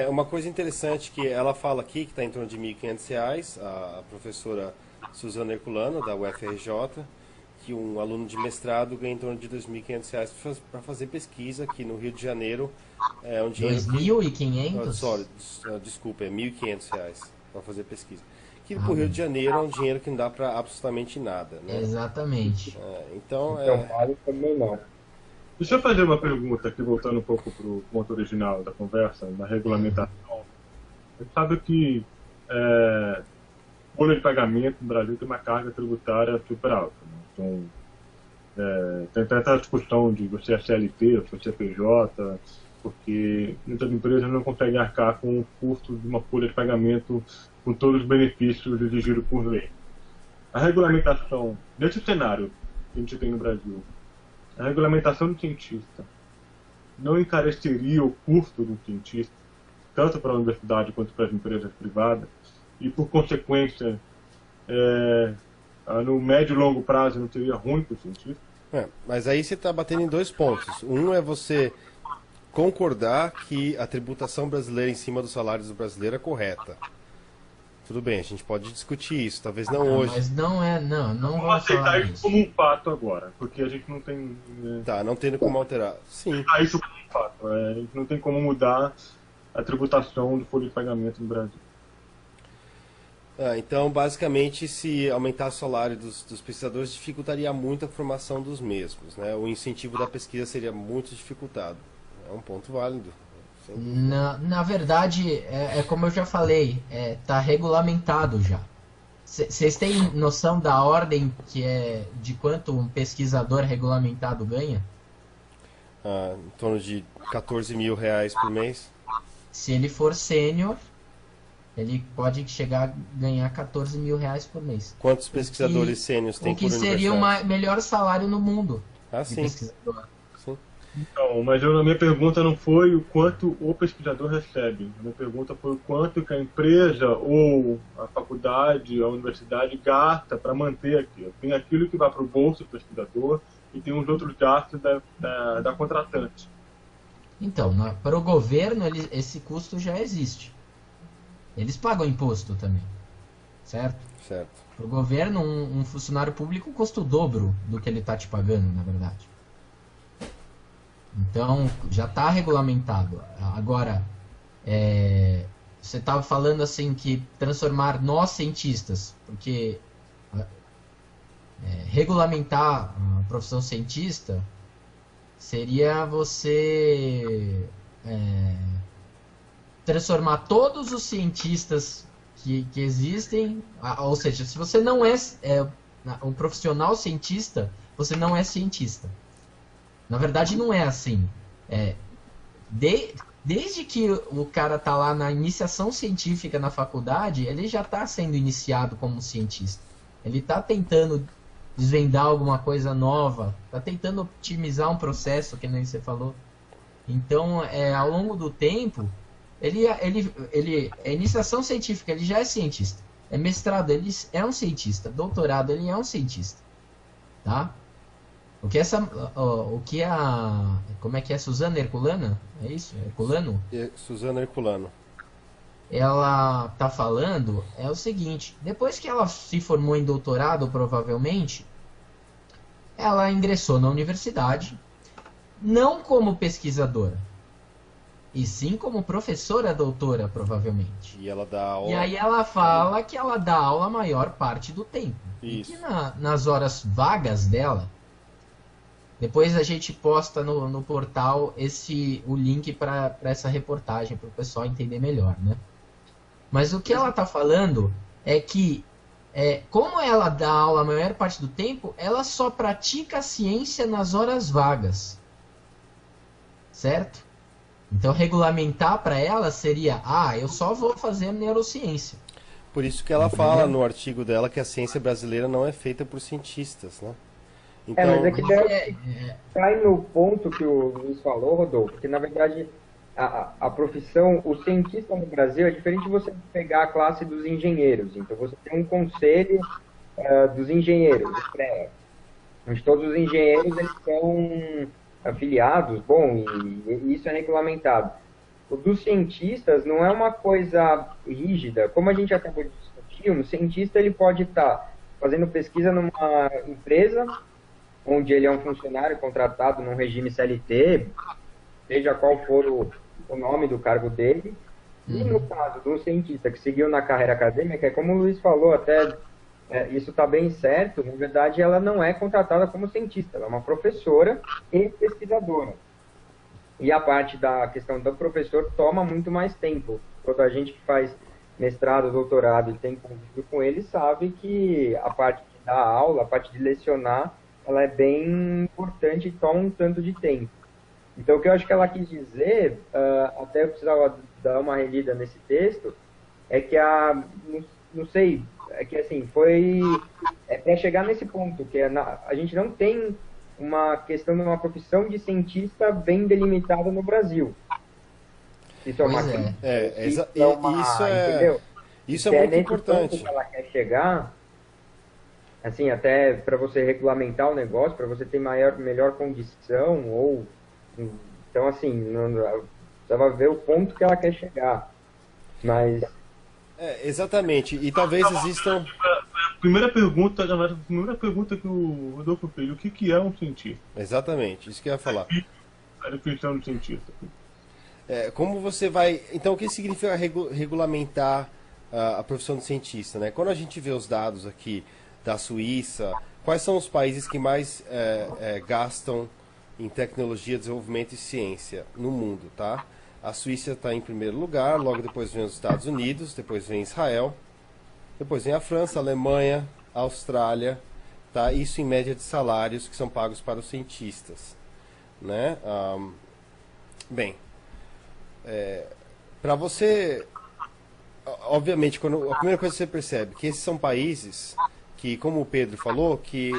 Uma coisa interessante que ela fala aqui, que está em torno de R$ 1.500, a professora Suzana Herculano, da UFRJ, que um aluno de mestrado ganha em torno de R$ 2.500 para fazer pesquisa aqui no Rio de Janeiro. É um dinheiro Dois que... mil e ah, sorry, quinhentos desculpa, é R$ 1.500 para fazer pesquisa. Que Ah, para o Rio bom. de Janeiro é um dinheiro que não dá para absolutamente nada, né? Exatamente. Então, Em São Paulo também não. Deixa eu fazer uma pergunta aqui, voltando um pouco para o ponto original da conversa, na regulamentação. Você sabe que folha de pagamento no Brasil tem uma carga tributária super alta, né? Então, tem tanta discussão de você é CLT, ou você é PJ, porque muitas empresas não conseguem arcar com o custo de uma folha de pagamento com todos os benefícios exigidos por lei. A regulamentação, nesse cenário que a gente tem no Brasil, a regulamentação do cientista não encareceria o custo do cientista, tanto para a universidade quanto para as empresas privadas, e por consequência, no médio e longo prazo não seria ruim para o cientista? mas aí você está batendo em dois pontos. Um é você concordar que a tributação brasileira em cima dos salários do brasileiro é correta. Tudo bem, a gente pode discutir isso, talvez não hoje. Mas não é, não Vamos vamos falar aceitar isso isso. como um fato agora, porque a gente não tem... Tá, não tendo como alterar. Sim. aceitar isso como um fato. A gente não tem como mudar a tributação do folha de pagamento no Brasil. Então, basicamente, se aumentar o salário dos pesquisadores, dificultaria muito a formação dos mesmos, né? O incentivo da pesquisa seria muito dificultado. É um ponto válido. Sem dúvida. Na verdade, é como eu já falei, tá regulamentado já. Vocês têm noção da ordem que é de quanto um pesquisador regulamentado ganha? Em torno de R$ 14.000 por mês. Se ele for sênior, ele pode chegar a ganhar R$ 14.000 por mês. Quantos pesquisadores sênios tem O que por seria universidade? o melhor salário no mundo de Sim. pesquisador. Sim. Então, mas a minha pergunta não foi o quanto o pesquisador recebe. A minha pergunta foi o quanto que a empresa ou a faculdade, a universidade gasta para manter aquilo. Tem aquilo que vai para o bolso do pesquisador e tem os outros gastos da contratante. Então, para o governo, esse custo já existe. Eles pagam imposto também, certo? Certo. Para o governo, um funcionário público custa o dobro do que ele está te pagando, na verdade. Então, já está regulamentado. Agora, você estava falando assim que transformar nós cientistas, porque regulamentar a profissão cientista seria você transformar todos os cientistas que existem, ou seja, se você não é um profissional cientista, você não é cientista. Na verdade, não é assim. Desde que o cara tá lá na iniciação científica na faculdade, ele já está sendo iniciado como cientista. Ele está tentando desvendar alguma coisa nova, está tentando otimizar um processo, que nem você falou. Então, ao longo do tempo, a iniciação científica, ele já é cientista. É mestrado, ele é um cientista. Doutorado, ele é um cientista. Tá? Como é que é? Suzana Herculano? É isso? Herculano? Suzana Herculano. Ela tá falando é o seguinte: depois que ela se formou em doutorado, provavelmente, ela ingressou na universidade, não como pesquisadora, e sim como professora doutora, provavelmente. E ela dá aula. E aí ela fala que ela dá aula a maior parte do tempo. Isso. E que nas horas vagas dela, depois a gente posta no portal o link para essa reportagem, para o pessoal entender melhor, né? Mas o que ela está falando é que, como ela dá aula a maior parte do tempo, ela só pratica a ciência nas horas vagas. Certo? Então, regulamentar para ela seria, eu só vou fazer neurociência. Por isso que ela fala no artigo dela que a ciência brasileira não é feita por cientistas, né? Então, Mas é que cai no ponto que o Luiz falou, Rodolfo, que na verdade a profissão, o cientista no Brasil é diferente de você pegar a classe dos engenheiros. Então você tem um conselho dos engenheiros, onde todos os engenheiros eles são afiliados, bom, e isso é regulamentado. O dos cientistas não é uma coisa rígida. Como a gente acabou de discutir, um cientista ele pode estar fazendo pesquisa numa empresa onde ele é um funcionário contratado num regime CLT, seja qual for o nome do cargo dele. E no caso de um cientista que seguiu na carreira acadêmica, é como o Luiz falou, até isso está bem certo, na verdade ela não é contratada como cientista, ela é uma professora e pesquisadora. E a parte da questão do professor toma muito mais tempo. Toda a gente que faz mestrado, doutorado e tem convívio com ele sabe que a parte de dar aula, a parte de lecionar, ela é bem importante e toma um tanto de tempo. Então, o que eu acho que ela quis dizer, até eu precisava dar uma relida nesse texto, é que não sei, é que assim, para chegar nesse ponto, que a gente não tem uma questão de uma profissão de cientista bem delimitada no Brasil. Isso é uma isso é muito importante. Que ela quer chegar, assim, até para você regulamentar o negócio, para você ter melhor condição, ou então assim, você vai ver o ponto que ela quer chegar. Mas exatamente. E talvez existam. A primeira pergunta que o Rodolfo fez, o que é um cientista? Exatamente, isso que eu ia falar. A definição do cientista. Como você vai... Então, o que significa regulamentar a profissão de cientista, né? Quando a gente vê os dados aqui da Suíça, quais são os países que mais gastam em tecnologia, desenvolvimento e ciência no mundo, tá? A Suíça está em primeiro lugar, logo depois vem os Estados Unidos, depois vem Israel, depois vem a França, a Alemanha, a Austrália, tá? Isso em média de salários que são pagos para os cientistas, né? Bem, para você, obviamente, a primeira coisa que você percebe que esses são países que, como o Pedro falou, que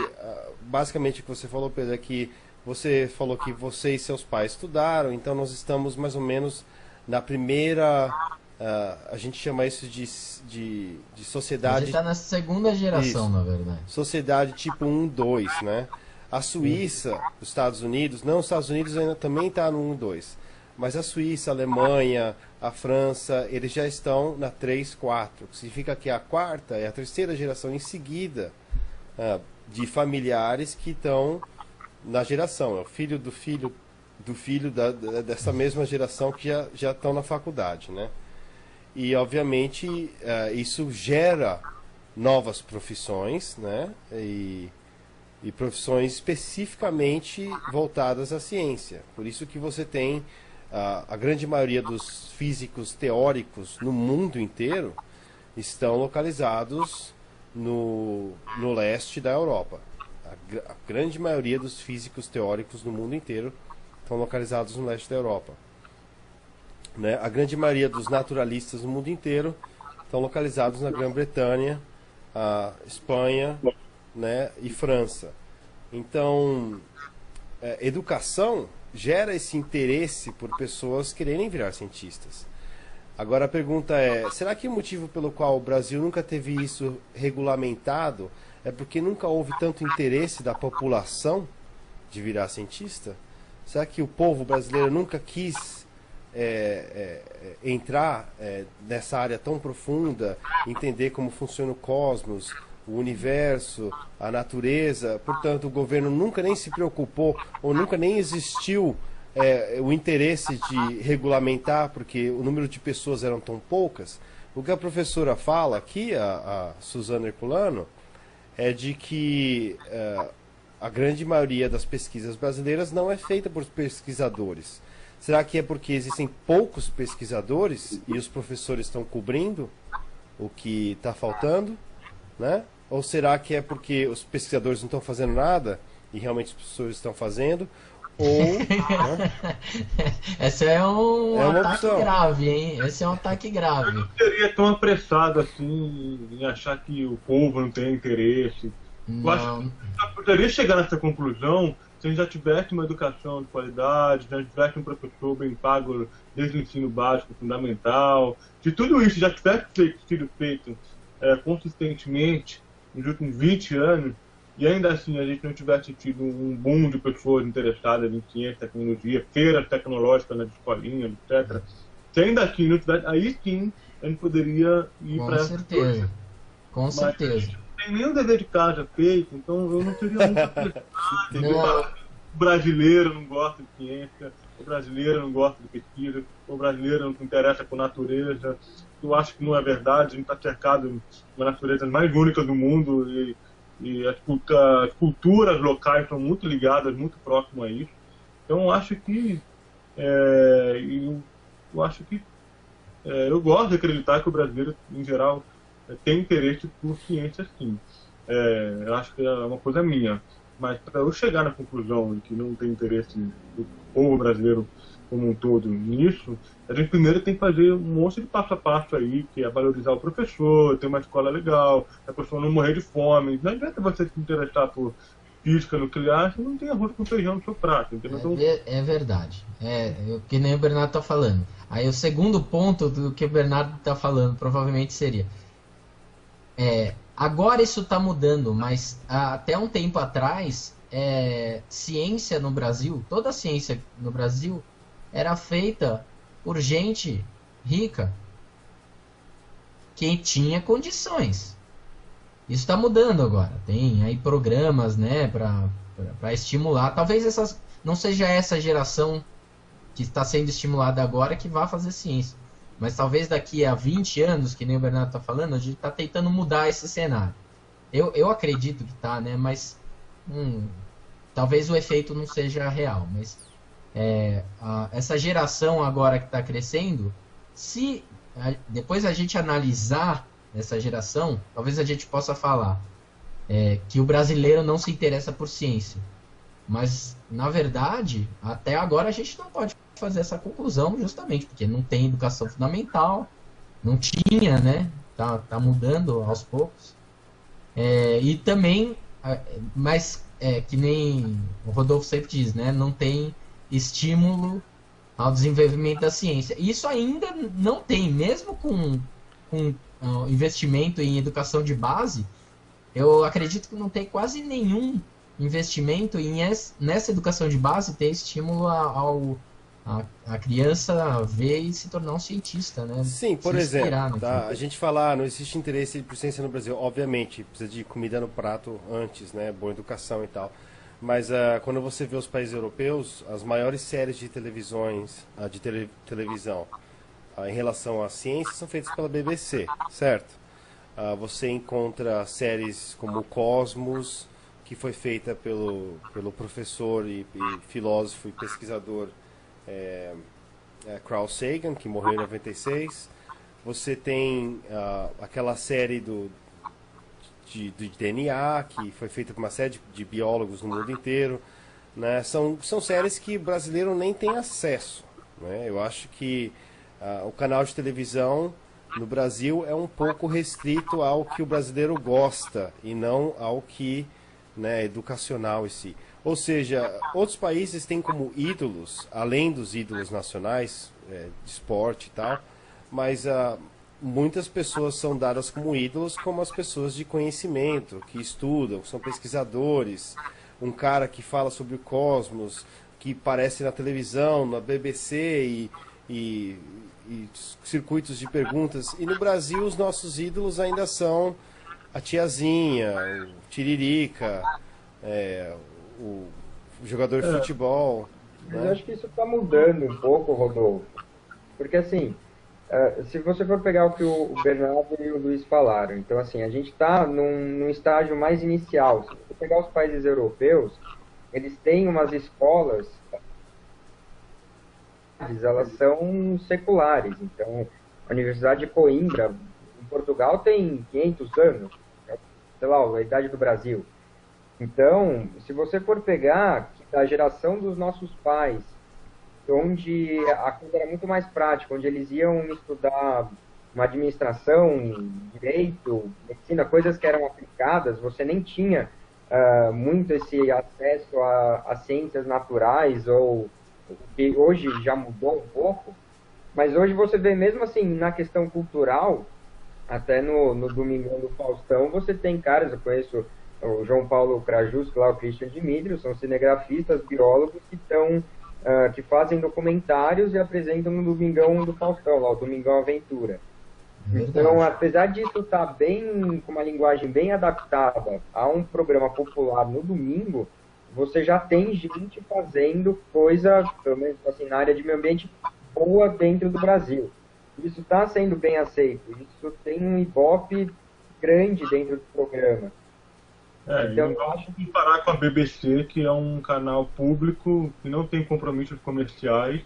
basicamente o que você falou, Pedro, é que você falou que você e seus pais estudaram, então nós estamos mais ou menos na primeira... a gente chama isso de sociedade... A gente está na segunda geração, na verdade. Sociedade tipo 1, 2, né? A Suíça, os Estados Unidos... Não, os Estados Unidos ainda também está no 1, 2. Mas a Suíça, a Alemanha, a França, eles já estão na 3, 4. Que significa que a quarta é a terceira geração em seguida de familiares que estão na geração. É o filho do filho do filho dessa mesma geração que já estão na faculdade, né? E, obviamente, isso gera novas profissões, né? E profissões especificamente voltadas à ciência. Por isso que você tem a grande maioria dos físicos teóricos no mundo inteiro estão localizados no leste da Europa. A grande maioria dos físicos teóricos no mundo inteiro estão localizados no leste da Europa. Né? A grande maioria dos naturalistas no mundo inteiro estão localizados na Grã-Bretanha, Espanha, né, e França. Então, educação gera esse interesse por pessoas quererem virar cientistas. Agora a pergunta é, será que o motivo pelo qual o Brasil nunca teve isso regulamentado é porque nunca houve tanto interesse da população de virar cientista? Será que o povo brasileiro nunca quis entrar nessa área tão profunda, entender como funciona o cosmos, o universo, a natureza? Portanto, o governo nunca nem se preocupou, ou nunca nem existiu o interesse de regulamentar, porque o número de pessoas eram tão poucas. O que a professora fala aqui, a Suzana Herculano, é de que a grande maioria das pesquisas brasileiras não é feita por pesquisadores. Será que é porque existem poucos pesquisadores e os professores estão cobrindo o que está faltando, né? Ou será que é porque os pesquisadores não estão fazendo nada e realmente os professores estão fazendo? Ou, né? Essa é um ataque opção grave, hein? Esse é um ataque grave. Eu não seria tão apressado assim em achar que o povo não tem interesse. Não. Eu acho que poderia chegar nessa conclusão se a gente já tivesse uma educação de qualidade, se a gente tivesse um professor bem pago desde o ensino básico, fundamental, se tudo isso já tivesse sido feito consistentemente nos últimos 20 anos, e ainda assim a gente não tivesse tido um boom de pessoas interessadas em ciência, tecnologia, feiras tecnológicas nas escolinhas, etc., Se ainda tinha universidade, aí sim a gente poderia ir para essa coisa. Com certeza. Com Mas certeza. não tem nenhum dever de casa feito, então eu não teria muita pressão. Não. O brasileiro não gosta de ciência, o brasileiro não gosta de pesquisa, o brasileiro não se interessa por natureza. Eu acho que não é verdade, a gente está cercado de uma natureza mais única do mundo e as culturas locais são muito ligadas, muito próximas a isso. Então eu acho que eu gosto de acreditar que o brasileiro, em geral, tem interesse por ciência, sim. Eu acho que é uma coisa minha. Mas para eu chegar na conclusão de que não tem interesse do povo brasileiro como um todo nisso, a gente primeiro tem que fazer um monte de passo a passo aí, que é valorizar o professor, ter uma escola legal, a pessoa não morrer de fome. Não adianta você se interessar por física nuclear se não tem arroz com feijão no seu prato, entendeu? Então, É verdade. Que nem o Bernardo está falando. Aí o segundo ponto do que o Bernardo está falando provavelmente seria: agora isso está mudando, mas até um tempo atrás, ciência no Brasil, toda a ciência no Brasil era feita por gente rica que tinha condições. Isso está mudando agora. Tem aí programas, né, para estimular. Talvez não seja essa geração que está sendo estimulada agora que vá fazer ciência. Mas talvez daqui a 20 anos, que nem o Bernardo está falando, a gente está tentando mudar esse cenário. Eu acredito que está, né? Mas talvez o efeito não seja real. Mas essa geração agora que está crescendo, se depois a gente analisar essa geração, talvez a gente possa falar que o brasileiro não se interessa por ciência. Mas, na verdade, até agora a gente não pode fazer essa conclusão justamente porque não tem educação fundamental, não tinha, né? Tá mudando aos poucos. E também, mas que nem o Rodolfo sempre diz, né? Não tem estímulo ao desenvolvimento da ciência. Isso ainda não tem, mesmo com investimento em educação de base, eu acredito que não tem quase nenhum investimento nessa educação de base ter estímulo a criança ver e se tornar um cientista, né? Sim, por exemplo, tá? A gente fala, não existe interesse por ciência no Brasil. Obviamente, precisa de comida no prato antes, né? Boa educação e tal. Mas quando você vê os países europeus, as maiores séries de televisão em relação à ciência são feitas pela BBC, certo? Você encontra séries como o Cosmos, que foi feita pelo professor e filósofo e pesquisador Carl Sagan, que morreu em 96. Você tem aquela série de DNA, que foi feita por uma série de biólogos no mundo inteiro, né? São séries que o brasileiro nem tem acesso, né? Eu acho que o canal de televisão no Brasil é um pouco restrito ao que o brasileiro gosta e não ao que, né, educacional em si. Ou seja, outros países têm como ídolos, além dos ídolos nacionais, de esporte e tal, mas muitas pessoas são dadas como ídolos como as pessoas de conhecimento, que estudam, são pesquisadores. Um cara que fala sobre o cosmos, que aparece na televisão, na BBC e circuitos de perguntas. E no Brasil os nossos ídolos ainda são a tiazinha, o Tiririca, o jogador de futebol. Mas eu acho que isso está mudando um pouco, Rodolfo. Porque assim, se você for pegar o que o Bernardo e o Luiz falaram, então assim, a gente está num estágio mais inicial. Se você pegar os países europeus, eles têm umas escolas, elas são seculares. Então, a Universidade de Coimbra, em Portugal, tem 500 anos, sei lá, a idade do Brasil. Então, se você for pegar a geração dos nossos pais, onde a coisa era muito mais prática, onde eles iam estudar uma administração, direito, medicina, coisas que eram aplicadas, você nem tinha muito esse acesso a ciências naturais, ou que hoje já mudou um pouco, mas hoje você vê mesmo assim, na questão cultural, até no Domingão do Faustão, você tem caras, eu conheço o João Paulo Krajewski, lá o Christian Dimitrios, são cinegrafistas, biólogos que estão que fazem documentários e apresentam no Domingão do Faustão, lá, o Domingão Aventura. Então, apesar disso estar bem, com uma linguagem bem adaptada a um programa popular no domingo, você já tem gente fazendo coisa, pelo menos assim, na área de meio ambiente, boa dentro do Brasil. Isso está sendo bem aceito, isso tem um ibope grande dentro do programa. Então, não vamos comparar com a BBC, que é um canal público que não tem compromissos comerciais,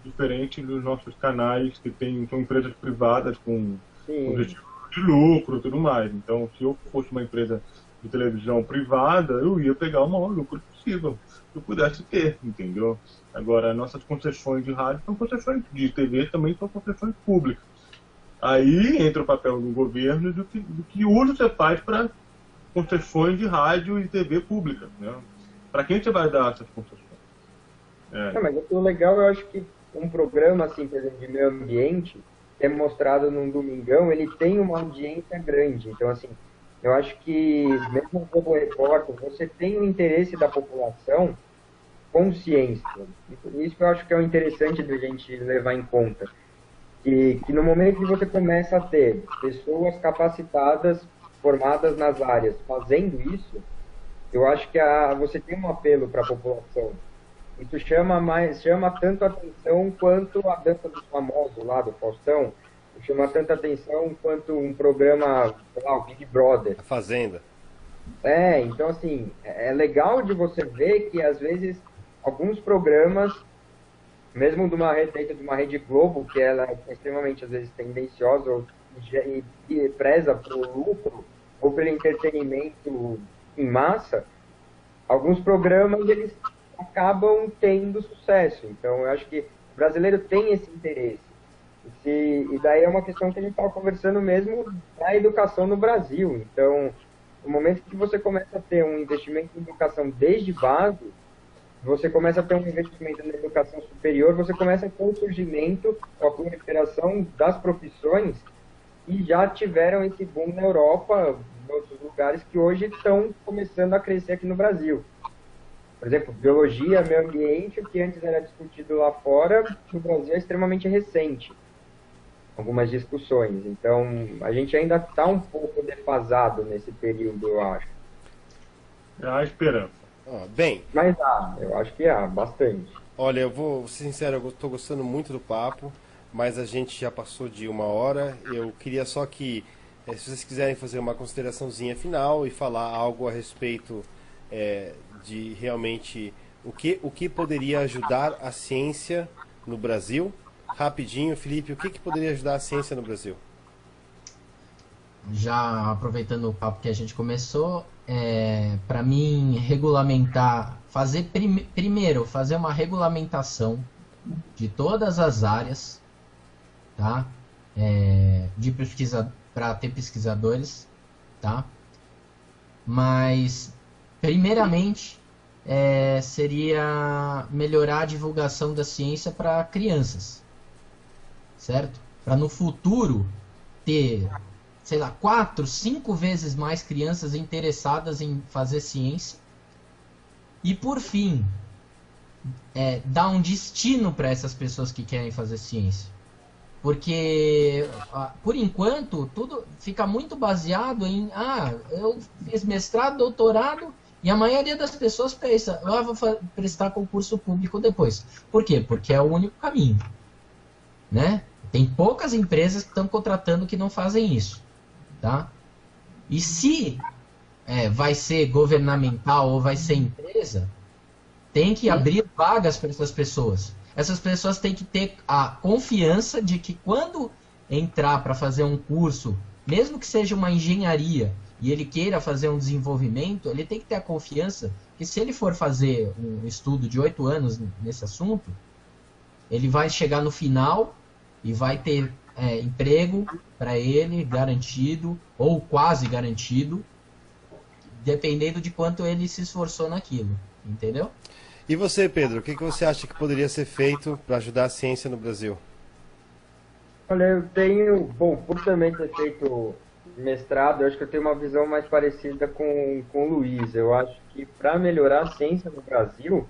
diferente dos nossos canais que são empresas privadas com objetivo de lucro e tudo mais. Então, se eu fosse uma empresa de televisão privada, eu ia pegar o maior lucro possível, que eu pudesse ter, entendeu? Agora, nossas concessões de rádio são concessões de TV, também são concessões públicas. Aí entra o papel do governo do que uso você faz para concessões de rádio e TV pública, né? Para quem você vai dar essas concessões? Mas o legal, eu acho que um programa, assim, por exemplo, de meio ambiente, que é mostrado num domingão, ele tem uma audiência grande. Então, assim, eu acho que, mesmo como repórter, você tem o interesse da população com ciência. Isso que eu acho que é o interessante da gente levar em conta. Que no momento que você começa a ter pessoas capacitadas, formadas nas áreas, fazendo isso, eu acho que você tem um apelo para a população. Isso chama tanto atenção quanto a dança dos famosos lá do Faustão, chama tanta atenção quanto um programa, sei lá, o Big Brother. A Fazenda. Então assim, é legal de você ver que às vezes alguns programas, mesmo dentro de uma Rede Globo, que ela é extremamente às vezes tendenciosa e preza pelo lucro ou pelo entretenimento em massa, alguns programas eles acabam tendo sucesso. Então, eu acho que o brasileiro tem esse interesse. E daí é uma questão que a gente estava conversando mesmo da educação no Brasil. Então, no momento que você começa a ter um investimento em educação desde base, você começa a ter um investimento na educação superior, você começa a ter o surgimento, a proliferação das profissões que já tiveram esse boom na Europa, em outros lugares, que hoje estão começando a crescer aqui no Brasil. Por exemplo, biologia, meio ambiente, o que antes era discutido lá fora, no Brasil é extremamente recente. Algumas discussões. Então, a gente ainda está um pouco defasado nesse período, eu acho. Há esperança. Bem. Mas eu acho que há, bastante. Olha, eu vou ser sincero, eu estou gostando muito do papo, mas a gente já passou de 1 hora. Eu queria só que, se vocês quiserem fazer uma consideraçãozinha final e falar algo a respeito de realmente o que poderia ajudar a ciência no Brasil. Rapidinho, Felipe, o que poderia ajudar a ciência no Brasil? Já aproveitando o papo que a gente começou, para mim, regulamentar, primeiro, fazer uma regulamentação de todas as áreas, tá? De pesquisa, para ter pesquisadores, tá? Mas, primeiramente, seria melhorar a divulgação da ciência para crianças, certo? Para no futuro ter, sei lá, 4, 5 vezes mais crianças interessadas em fazer ciência. E por fim, dar um destino para essas pessoas que querem fazer ciência. Porque, por enquanto, tudo fica muito baseado em eu fiz mestrado, doutorado, e a maioria das pessoas pensa, vou prestar concurso público depois. Por quê? Porque é o único caminho, né? Tem poucas empresas que estão contratando que não fazem isso, tá? E se vai ser governamental ou vai ser empresa, tem que abrir vagas para essas pessoas. Essas pessoas têm que ter a confiança de que quando entrar para fazer um curso, mesmo que seja uma engenharia, e ele queira fazer um desenvolvimento, ele tem que ter a confiança que se ele for fazer um estudo de 8 anos nesse assunto, ele vai chegar no final e vai ter emprego para ele garantido, ou quase garantido, dependendo de quanto ele se esforçou naquilo, entendeu? E você, Pedro, o que você acha que poderia ser feito para ajudar a ciência no Brasil? Olha, eu tenho, por também ter feito mestrado, eu acho que eu tenho uma visão mais parecida com o Luiz. Eu acho que para melhorar a ciência no Brasil,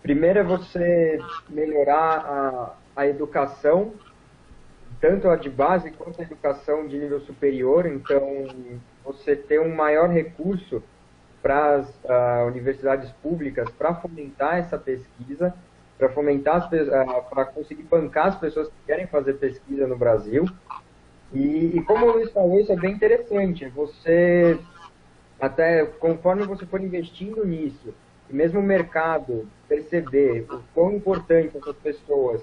Primeiro é você melhorar a educação, tanto a de base quanto a educação de nível superior. Então, você ter um maior recurso para as universidades públicas para fomentar essa pesquisa, para fomentar para conseguir bancar as pessoas que querem fazer pesquisa no Brasil. E como o Luiz falou, isso é bem interessante. Você, até conforme você for investindo nisso, e mesmo o mercado perceber o quão importante essas pessoas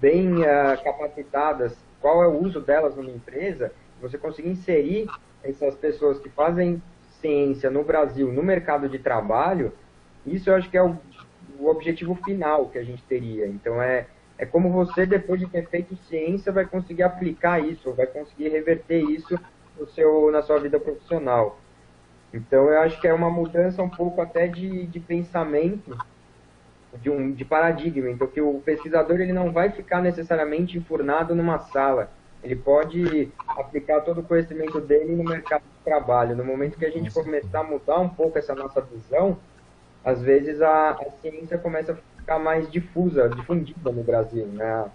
bem capacitadas, qual é o uso delas numa empresa, você conseguir inserir essas pessoas que fazem ciência no Brasil, no mercado de trabalho, isso eu acho que é o objetivo final que a gente teria. Então, é como você, depois de ter feito ciência, vai conseguir aplicar isso, vai conseguir reverter isso na sua vida profissional. Então, eu acho que é uma mudança um pouco até de pensamento, de paradigma. Então, que o pesquisador ele não vai ficar necessariamente enfurnado numa sala. Ele pode aplicar todo o conhecimento dele no mercado de trabalho. No momento que a gente começar a mudar um pouco essa nossa visão, às vezes a ciência começa a ficar mais difundida no Brasil, né?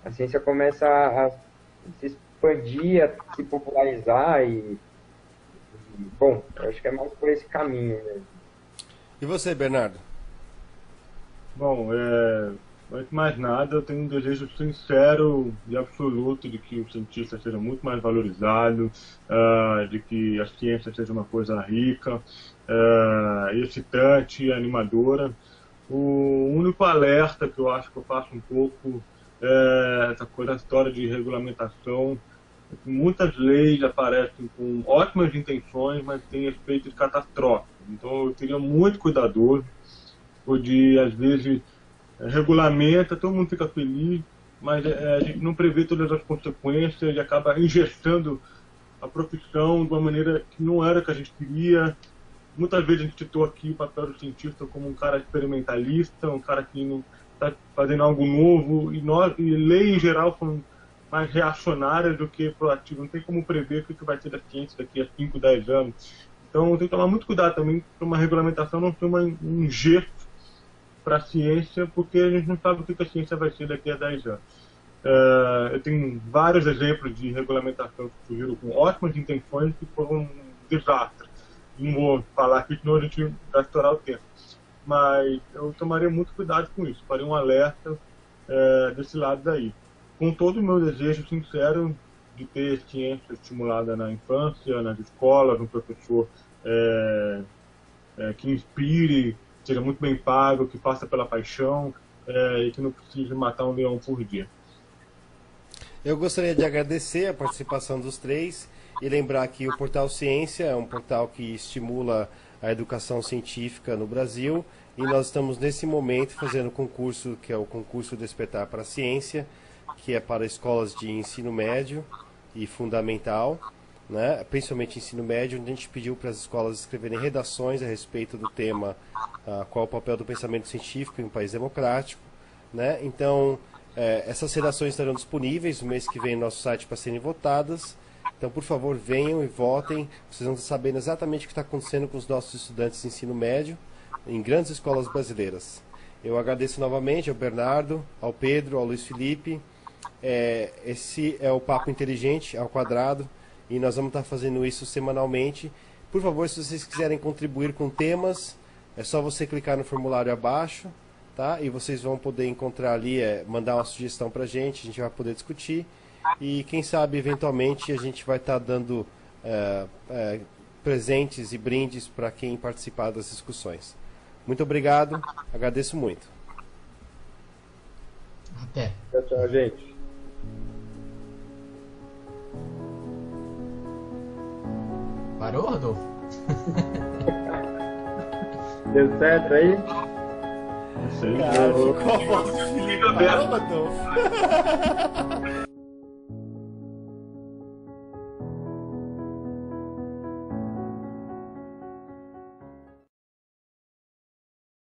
A ciência começa a se expandir, a se popularizar bom, eu acho que é mais por esse caminho mesmo. E você, Bernardo? Bom, antes de mais nada, eu tenho um desejo sincero e absoluto de que o cientista seja muito mais valorizado, de que a ciência seja uma coisa rica, excitante, animadora. O único alerta que eu acho que eu faço um pouco é essa coisa, a história de regulamentação. Muitas leis aparecem com ótimas intenções, mas têm efeitos catastróficos. Então eu seria muito cuidadoso, de às vezes regulamenta, todo mundo fica feliz, mas a gente não prevê todas as consequências e acaba engessando a profissão de uma maneira que não era que a gente queria. Muitas vezes a gente citou aqui o papel do cientista como um cara experimentalista, um cara que não está fazendo algo novo, e leis em geral são mais reacionárias do que proativas. Não tem como prever o que vai ser da ciência daqui a 5, 10 anos. Então tem que tomar muito cuidado também para uma regulamentação não ser um gesto para a ciência, porque a gente não sabe o que a ciência vai ser daqui a 10 anos. Eu tenho vários exemplos de regulamentação que surgiram com ótimas intenções que foram um desastre. Não vou falar aqui, senão a gente vai estourar o tempo. Mas eu tomaria muito cuidado com isso, faria um alerta desse lado daí. Com todo o meu desejo sincero de ter ciência estimulada na infância, nas escolas, um professor que inspire, seja muito bem pago, que faça pela paixão e que não precise matar um leão por dia. Eu gostaria de agradecer a participação dos três e lembrar que o Portal Ciência é um portal que estimula a educação científica no Brasil, e nós estamos nesse momento fazendo um concurso que é o concurso Despertar para a Ciência, que é para escolas de ensino médio e fundamental, né? Principalmente ensino médio, onde a gente pediu para as escolas escreverem redações a respeito do tema qual é o papel do pensamento científico em um país democrático, né? Então, essas redações estarão disponíveis no mês que vem no nosso site para serem votadas. Então, por favor, venham e votem. Vocês vão saber exatamente o que está acontecendo com os nossos estudantes de ensino médio em grandes escolas brasileiras. Eu agradeço novamente ao Bernardo, ao Pedro, ao Luiz Felipe. Esse é o Papo Inteligente ao Quadrado, e nós vamos estar fazendo isso semanalmente. Por favor, se vocês quiserem contribuir com temas, é só você clicar no formulário abaixo, tá? E vocês vão poder encontrar ali, mandar uma sugestão para a gente vai poder discutir. E quem sabe, eventualmente, a gente vai estar dando presentes e brindes para quem participar das discussões. Muito obrigado, agradeço muito. Até. Tchau, gente. Parou, Rodolfo? Deu certo aí? Não sei. Cara, ficou a voz do Felipe. Parou, Rodolfo?